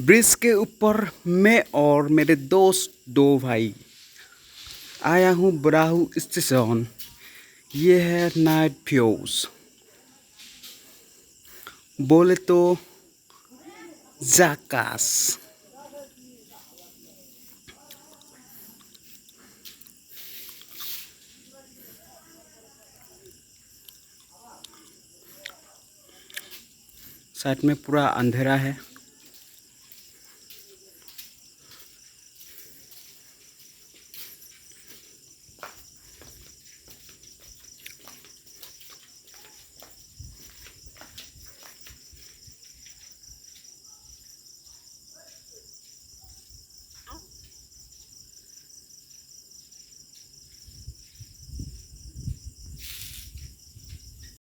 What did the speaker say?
Bridge के ऊपर मैं और मेरे दोस्त दो भाई आया हूँ बुराहू स्टेशन। ये है नाइट व्यूज, बोले तो जाकास। साइड में पूरा अंधेरा है।